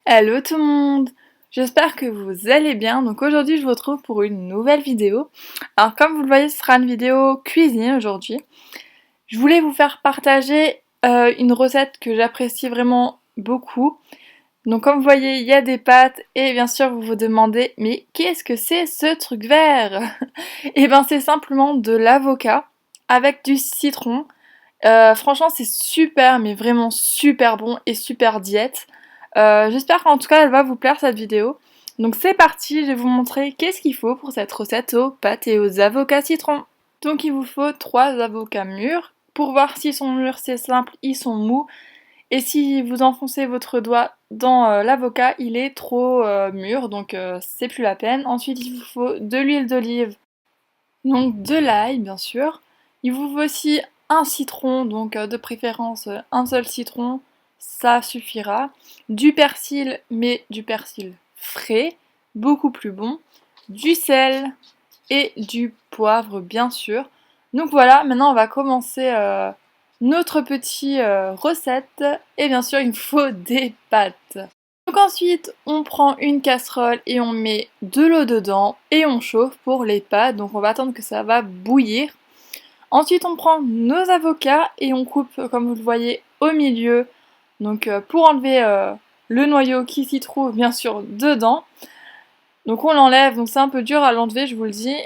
Hello tout le monde! J'espère que vous allez bien. Donc aujourd'hui je vous retrouve pour une nouvelle vidéo. Alors comme vous le voyez, ce sera une vidéo cuisine aujourd'hui. Je voulais vous faire partager une recette que j'apprécie vraiment beaucoup. Donc comme vous voyez, il y a des pâtes et bien sûr vous vous demandez mais qu'est-ce que c'est ce truc vert? Et ben c'est simplement de l'avocat avec du citron. Franchement c'est super mais vraiment super bon et super diète. J'espère qu'en tout cas elle va vous plaire cette vidéo. Donc c'est parti, je vais vous montrer qu'est-ce qu'il faut pour cette recette aux pâtes et aux avocats citron. Donc il vous faut 3 avocats mûrs. Pour voir s'ils sont mûrs, c'est simple, ils sont mous. Et si vous enfoncez votre doigt dans l'avocat, il est trop mûr, donc c'est plus la peine. Ensuite il vous faut de l'huile d'olive, donc de l'ail bien sûr. Il vous faut aussi un citron, donc de préférence un seul citron, ça suffira. Du persil, mais du persil frais, beaucoup plus bon. Du sel et du poivre bien sûr. Donc voilà, maintenant on va commencer notre petite recette. Et bien sûr il me faut des pâtes. Donc ensuite, on prend une casserole et on met de l'eau dedans et on chauffe pour les pâtes. Donc on va attendre que ça va bouillir. Ensuite, on prend nos avocats et on coupe, comme vous le voyez, au milieu. Donc pour enlever le noyau qui s'y trouve bien sûr dedans. Donc on l'enlève, donc c'est un peu dur à l'enlever, je vous le dis,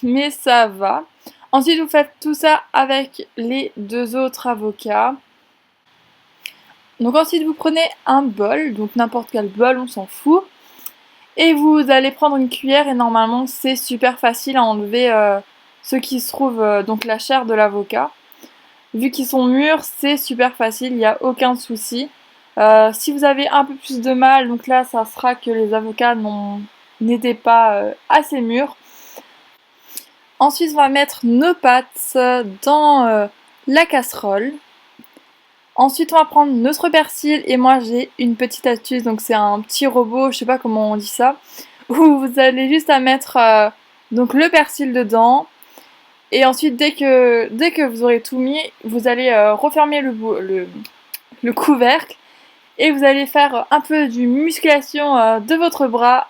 mais ça va. Ensuite, vous faites tout ça avec les 2 autres avocats. Donc ensuite vous prenez un bol, donc n'importe quel bol, on s'en fout. Et vous allez prendre une cuillère et normalement c'est super facile à enlever ce qui se trouve, donc la chair de l'avocat. Vu qu'ils sont mûrs, c'est super facile, il n'y a aucun souci. Si vous avez un peu plus de mal, donc là ça sera que les avocats n'étaient pas assez mûrs. Ensuite on va mettre nos pâtes dans la casserole. Ensuite, on va prendre notre persil et moi j'ai une petite astuce, donc c'est un petit robot, je sais pas comment on dit ça, où vous allez juste à mettre donc le persil dedans et ensuite dès que vous aurez tout mis, vous allez refermer le couvercle et vous allez faire un peu du musculation de votre bras.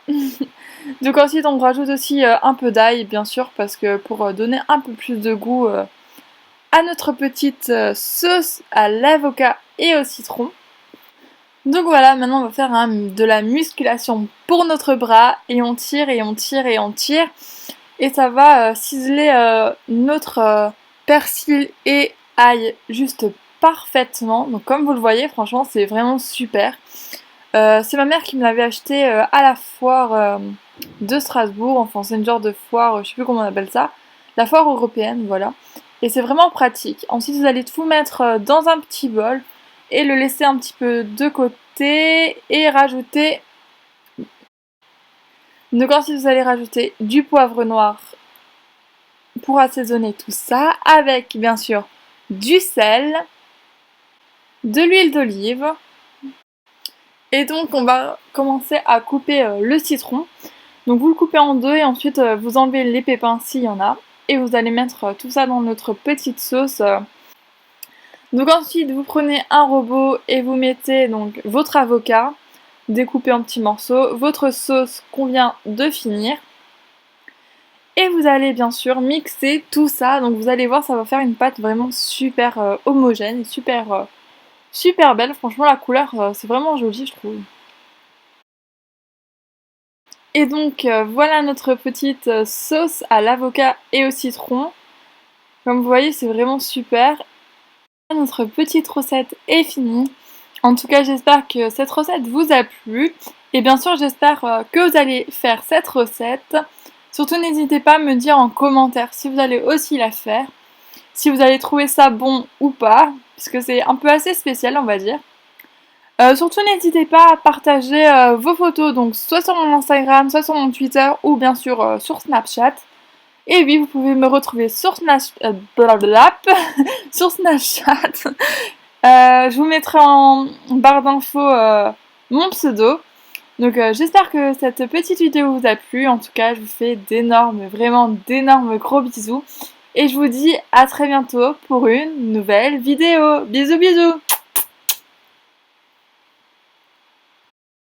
Donc ensuite on rajoute aussi un peu d'ail bien sûr parce que pour donner un peu plus de goût à notre petite sauce à l'avocat et au citron. Donc voilà, maintenant on va faire de la musculation pour notre bras et on tire et on tire et on tire et ça va ciseler notre persil et ail juste parfaitement. Donc comme vous le voyez, franchement c'est vraiment super. C'est ma mère qui me l'avait acheté à la foire de Strasbourg, enfin c'est une genre de foire, je sais plus comment on appelle ça, la foire européenne, voilà. Et c'est vraiment pratique. Ensuite vous allez tout mettre dans un petit bol et le laisser un petit peu de côté et rajouter. Donc ensuite vous allez rajouter du poivre noir pour assaisonner tout ça avec bien sûr du sel, de l'huile d'olive. Et donc on va commencer à couper le citron. Donc vous le coupez en deux et ensuite vous enlevez les pépins s'il y en a. Et vous allez mettre tout ça dans notre petite sauce. Donc ensuite vous prenez un robot et vous mettez donc votre avocat découpé en petits morceaux, votre sauce qu'on vient de finir. Et vous allez bien sûr mixer tout ça. Donc vous allez voir, ça va faire une pâte vraiment super homogène, super belle. Franchement la couleur c'est vraiment joli je trouve. Et donc voilà notre petite sauce à l'avocat et au citron. Comme vous voyez c'est vraiment super. Notre petite recette est finie. En tout cas j'espère que cette recette vous a plu. Et bien sûr j'espère que vous allez faire cette recette. Surtout n'hésitez pas à me dire en commentaire si vous allez aussi la faire. Si vous allez trouver ça bon ou pas. Puisque c'est un peu assez spécial on va dire. Surtout n'hésitez pas à partager vos photos, donc soit sur mon Instagram, soit sur mon Twitter, ou bien sûr sur Snapchat. Et oui, vous pouvez me retrouver sur sur Snapchat. Je vous mettrai en barre d'infos mon pseudo. Donc j'espère que cette petite vidéo vous a plu. En tout cas, je vous fais vraiment d'énormes gros bisous. Et je vous dis à très bientôt pour une nouvelle vidéo. Bisous bisous!